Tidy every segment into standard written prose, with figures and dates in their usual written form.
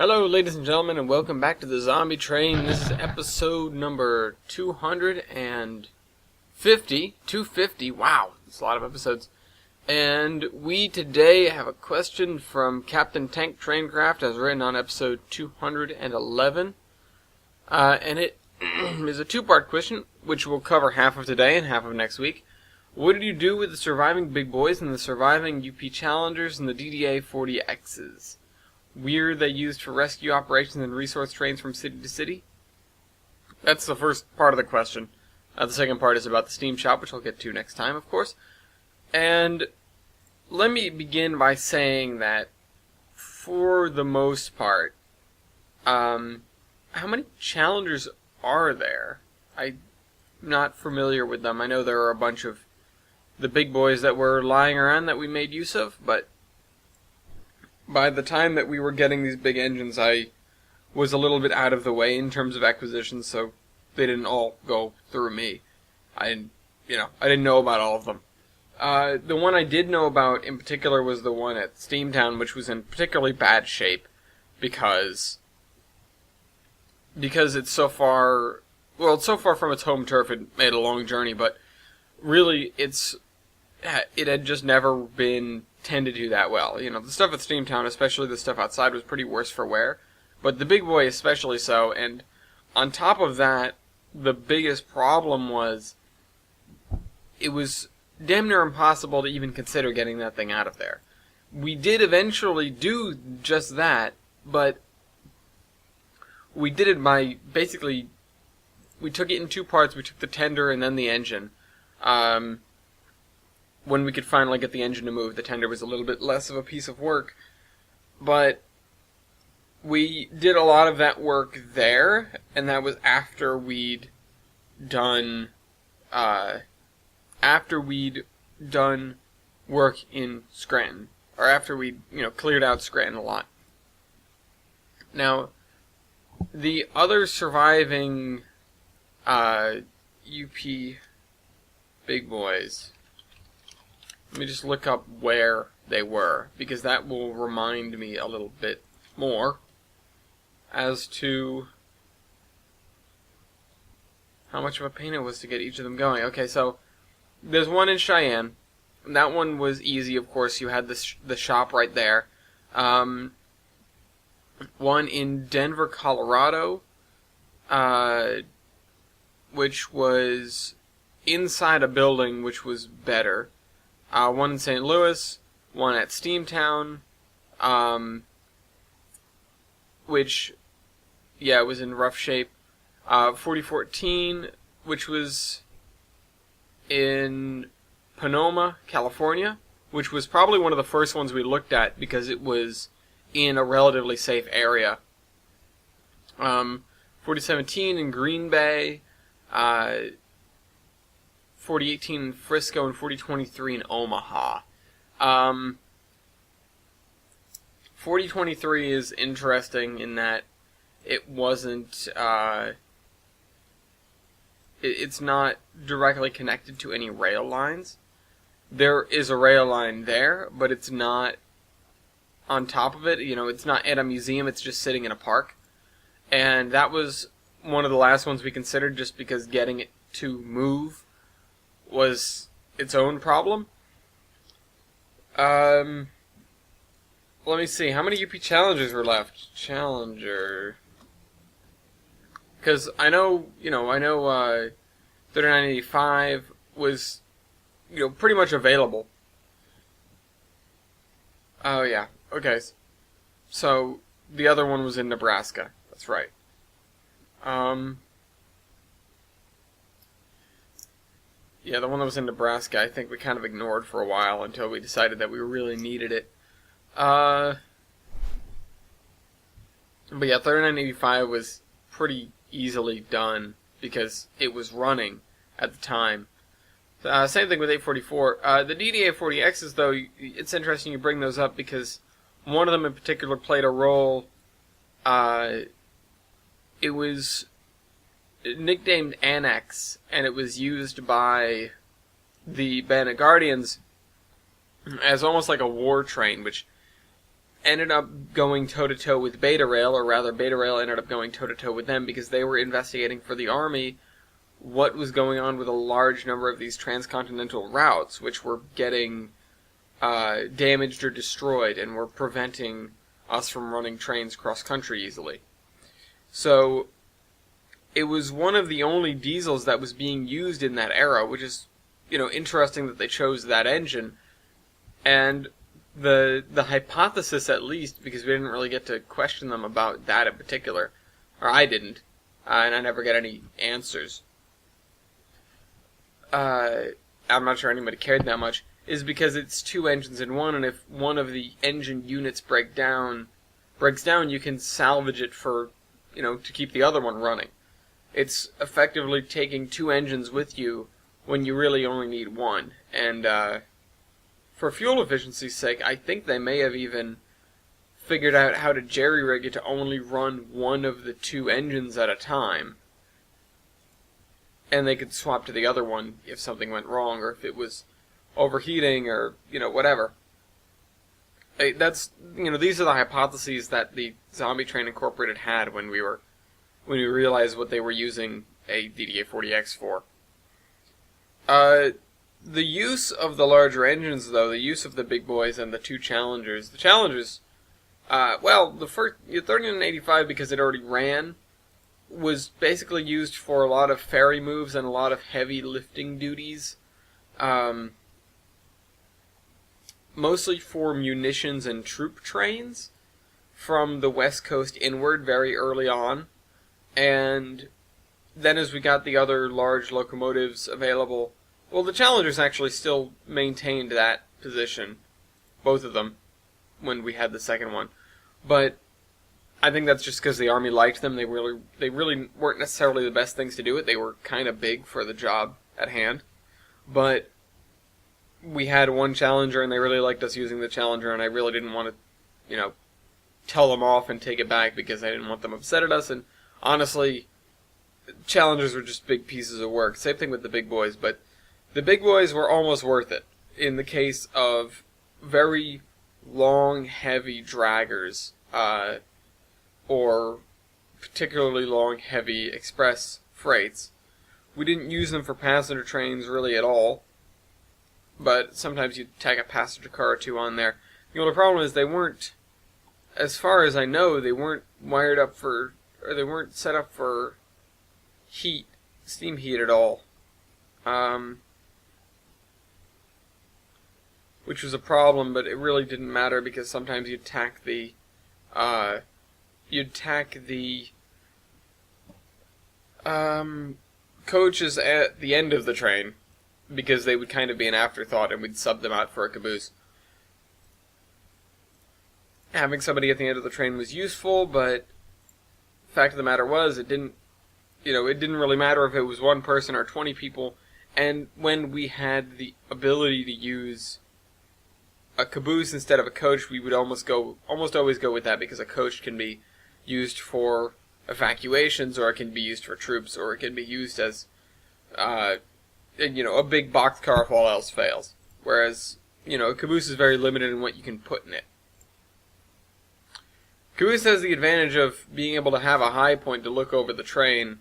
Hello, ladies and gentlemen, and welcome back to the Zombie Train. This is episode number 250. 250, wow, that's a lot of episodes. And we today have a question from Captain Tank Traincraft, as written on episode 211. And it is a two-part question, which we'll cover half of today and half of next week. What did you do with the surviving big boys and the surviving UP Challengers and the DDA-40Xs? Weird they used for rescue operations and resource trains from city to city? That's the first part of the question. The second part is about the Steam Shop, which I'll get to next time, of course. And let me begin by saying that, for the most part, how many challengers are there? I'm not familiar with them. I know there are a bunch of the big boys that were lying around that we made use of, but by the time that we were getting these big engines, I was a little bit out of the way in terms of acquisitions, so they didn't all go through me. I didn't know about all of them. The one I did know about in particular was the one at Steamtown, which was in particularly bad shape because it's so far from its home turf. It made a long journey, but really it had just never been tended to that well. You know, the stuff at Steamtown, especially the stuff outside, was pretty worse for wear, but the big boy especially so. And on top of that, the biggest problem was it was damn near impossible to even consider getting that thing out of there. We did eventually do just that, but we did it by basically, we took it in two parts. We took the tender and then the engine. When we could finally get the engine to move, the tender was a little bit less of a piece of work, but we did a lot of that work there, and that was after we'd done work in Scranton, or after we'd cleared out Scranton a lot. Now, the other surviving UP big boys, let me just look up where they were, because that will remind me a little bit more as to how much of a pain it was to get each of them going. Okay, so there's one in Cheyenne. That one was easy, of course. You had the shop right there. One in Denver, Colorado, which was inside a building, which was better. One in St. Louis, one at Steamtown, which, was in rough shape. 4014, which was in Sonoma, California, which was probably one of the first ones we looked at because it was in a relatively safe area. 4017 in Green Bay, 4018 in Frisco, and 4023 in Omaha. 4023 is interesting in that it wasn't, it's not directly connected to any rail lines. There is a rail line there, but it's not on top of it. It's not at a museum, it's just sitting in a park. And that was one of the last ones we considered, just because getting it to move was its own problem. Let me see, how many UP Challengers were left? Challenger, because I know 3985 was, pretty much available. Oh yeah, okay. So the other one was in Nebraska. That's right. Yeah, the one that was in Nebraska, I think we kind of ignored for a while until we decided that we really needed it. But yeah, 3985 was pretty easily done because it was running at the time. Same thing with 844. The DDA-40Xs, though, it's interesting you bring those up because one of them in particular played a role. It was nicknamed Annex, and it was used by the Bandit Guardians as almost like a war train, which ended up going toe-to-toe with Beta Rail, or rather Beta Rail ended up going toe-to-toe with them because they were investigating for the Army what was going on with a large number of these transcontinental routes, which were getting damaged or destroyed and were preventing us from running trains cross-country easily. So it was one of the only diesels that was being used in that era, which is, interesting that they chose that engine. And the hypothesis, at least, because we didn't really get to question them about that in particular, or I didn't, and I never get any answers. I'm not sure anybody cared that much, is because it's two engines in one, and if one of the engine units breaks down, you can salvage it for, to keep the other one running. It's effectively taking two engines with you when you really only need one, and for fuel efficiency's sake, I think they may have even figured out how to jerry-rig it to only run one of the two engines at a time. And they could swap to the other one if something went wrong, or if it was overheating, or, whatever. These are the hypotheses that the Zombie Train Incorporated had when we realized what they were using a DDA-40X for. The use of the larger engines, though, the use of the big boys and the two Challengers, the first 3985, because it already ran, was basically used for a lot of ferry moves and a lot of heavy lifting duties. Mostly for munitions and troop trains from the West Coast inward very early on. And then as we got the other large locomotives available, well, the Challengers actually still maintained that position, both of them, when we had the second one. But I think that's just because the Army liked them. They really weren't necessarily the best things to do it. They were kind of big for the job at hand. But we had one Challenger, and they really liked us using the Challenger, and I really didn't want to, tell them off and take it back because I didn't want them upset at us. And honestly, Challengers were just big pieces of work. Same thing with the big boys, but the big boys were almost worth it in the case of very long, heavy draggers, or particularly long, heavy express freights. We didn't use them for passenger trains really at all, but sometimes you'd tag a passenger car or two on there. The problem is they weren't, as far as I know, they weren't wired up for, or they weren't set up for steam heat at all. Which was a problem, but it really didn't matter because sometimes you'd tack the coaches at the end of the train because they would kind of be an afterthought, and we'd sub them out for a caboose. Having somebody at the end of the train was useful, but the fact of the matter was it didn't really matter if it was one person or 20 people, and when we had the ability to use a caboose instead of a coach, we would almost always go with that, because a coach can be used for evacuations, or it can be used for troops, or it can be used as a big boxcar if all else fails. Whereas, a caboose is very limited in what you can put in it. Caboose has the advantage of being able to have a high point to look over the train,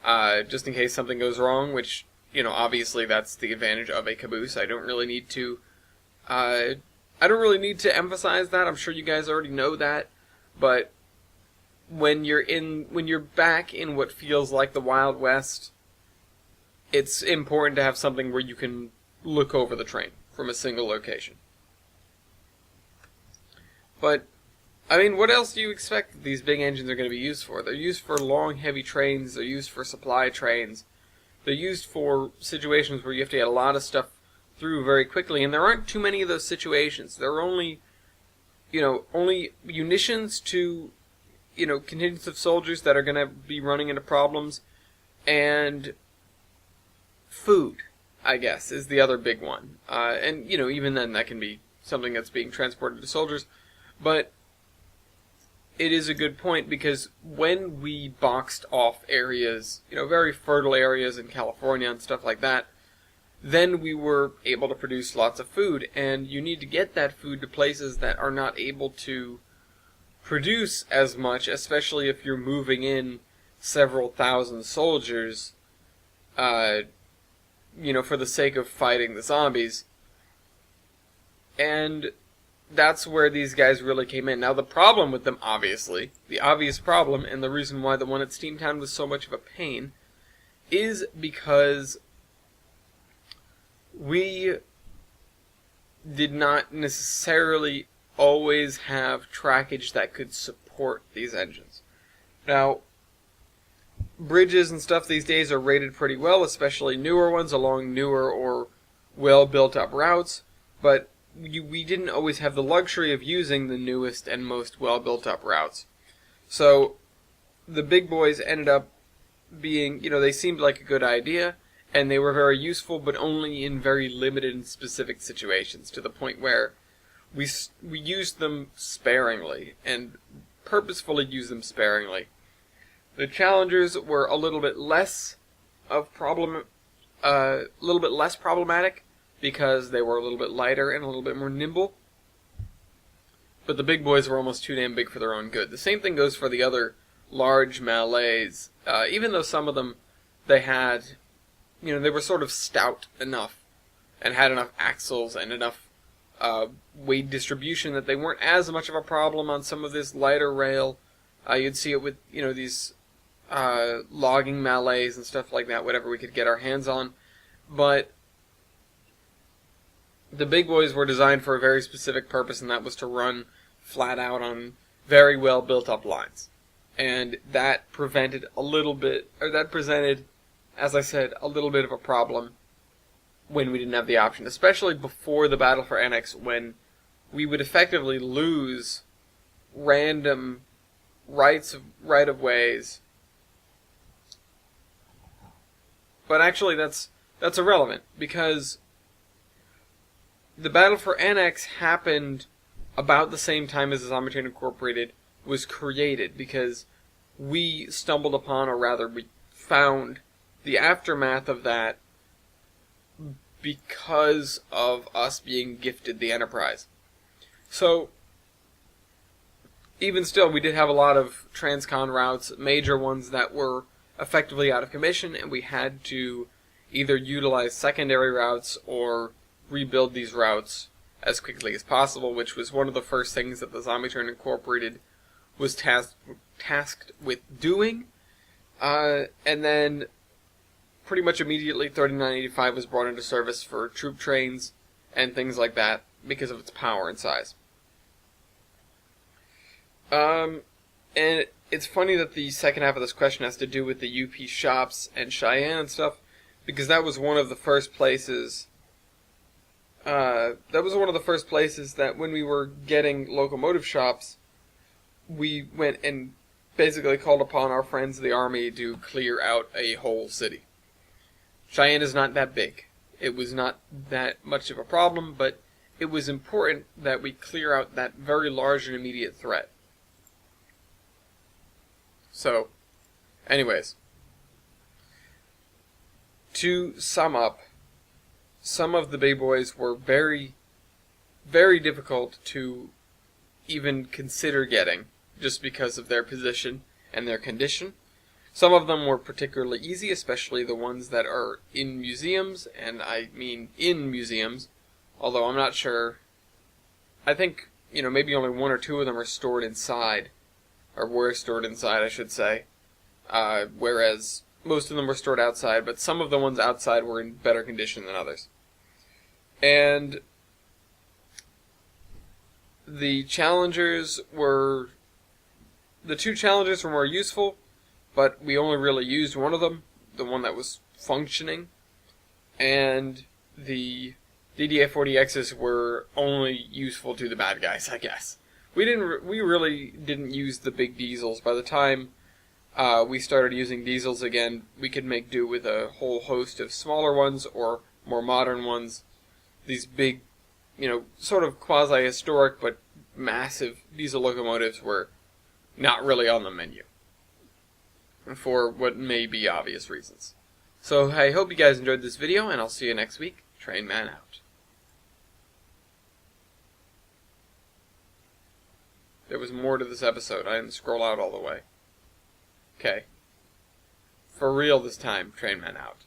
just in case something goes wrong, which, obviously that's the advantage of a caboose. I don't really need to emphasize that. I'm sure you guys already know that, but when you're back in what feels like the Wild West, it's important to have something where you can look over the train from a single location. But, what else do you expect these big engines are going to be used for? They're used for long, heavy trains, they're used for supply trains, they're used for situations where you have to get a lot of stuff through very quickly, and there aren't too many of those situations. There are only munitions to, contingents of soldiers that are going to be running into problems, and food, I guess, is the other big one. And, even then that can be something that's being transported to soldiers, but it is a good point, because when we boxed off areas, very fertile areas in California and stuff like that, then we were able to produce lots of food. And you need to get that food to places that are not able to produce as much, especially if you're moving in several thousand soldiers, for the sake of fighting the zombies. And that's where these guys really came in. Now, the problem with them, obviously, the obvious problem, and the reason why the one at Steamtown was so much of a pain, is because we did not necessarily always have trackage that could support these engines. Now, bridges and stuff these days are rated pretty well, especially newer ones along newer or well-built-up routes, but we didn't always have the luxury of using the newest and most well-built-up routes. So the big boys ended up being, they seemed like a good idea, and they were very useful, but only in very limited and specific situations, to the point where we used them sparingly, and purposefully used them sparingly. The Challengers were a little bit less problematic, because they were a little bit lighter and a little bit more nimble. But the big boys were almost too damn big for their own good. The same thing goes for the other large Malays. Even though some of them, they had, they were sort of stout enough and had enough axles and enough weight distribution that they weren't as much of a problem on some of this lighter rail. You'd see it with, these logging Malays and stuff like that, whatever we could get our hands on. But the big boys were designed for a very specific purpose, and that was to run flat out on very well built up lines. And that presented, as I said, a little bit of a problem when we didn't have the option, especially before the Battle for Annex, when we would effectively lose random right-of-ways. But actually that's irrelevant, because the Battle for Annex happened about the same time as the Zombie Train Incorporated was created, because we stumbled upon, or rather we found, the aftermath of that because of us being gifted the Enterprise. So, even still, we did have a lot of transcon routes, major ones that were effectively out of commission, and we had to either utilize secondary routes or rebuild these routes as quickly as possible, which was one of the first things that the Zombie Train Incorporated was tasked with doing. And then, pretty much immediately, 3985 was brought into service for troop trains and things like that because of its power and size. And it's funny that the second half of this question has to do with the UP shops and Cheyenne and stuff, because that was one of the first places. That when we were getting locomotive shops, we went and basically called upon our friends of the Army to clear out a whole city. Cheyenne is not that big. It was not that much of a problem, but it was important that we clear out that very large and immediate threat. So, anyways, to sum up, some of the big boys were very, very difficult to even consider getting, just because of their position and their condition. Some of them were particularly easy, especially the ones that are in museums, and I mean in museums, although I'm not sure. I think, maybe only one or two of them are stored inside, or were stored inside, I should say, whereas most of them were stored outside, but some of the ones outside were in better condition than others. And the two Challengers were more useful, but we only really used one of them, the one that was functioning, and the DDA-40Xs were only useful to the bad guys, I guess. We really didn't use the big diesels. By the time we started using diesels again, we could make do with a whole host of smaller ones or more modern ones. These big, sort of quasi-historic but massive diesel locomotives were not really on the menu, for what may be obvious reasons. So I hope you guys enjoyed this video, and I'll see you next week. Train Man out. There was more to this episode. I didn't scroll out all the way. Okay. For real this time, Train Man out.